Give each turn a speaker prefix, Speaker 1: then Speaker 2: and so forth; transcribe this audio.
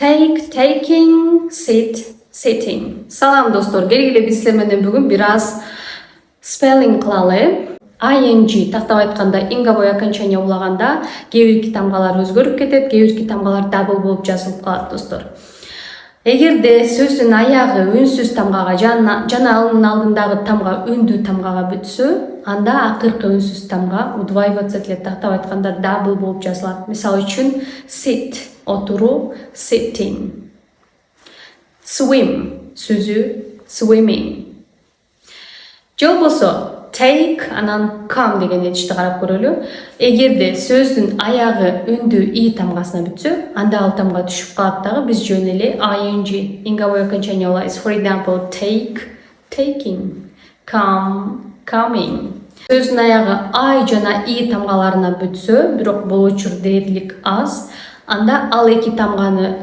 Speaker 1: Take, taking, sit, sitting. Salam dostlar, gelgile biz sizlerle bugün biraz spelling kılalı. ing taqtab aytkanda inga boy окончание улaganda кээ тамгалар өзгөрүп кетет, кээ тамгалар double болуп жазылып калат достор. Эгерде сөздүн аягы үнсүз тамгага жана анын алдындагы тамга үндүү тамгага бүтсө, анда акыркы үнсүз тамга удваиваться этилет, тактап айтканда double болуп жазылат. Мисалы үчүн sit отуруу, sitting. Swim сүзүү, swimming. Же болбосо take анан come деген этишти карап көрөлү. Эгерде сөздүн аягы үндүү и тамгасына бүтсө, анда ал тамга түшүп калат дагы, биз жөн эле ing инговой окончание алабыз. For example, take, taking, come, coming. Сөздүн аягы I жана и тамгаларына бүтсө, бирок бул учур дээрлик аз, анда ал эки тамганы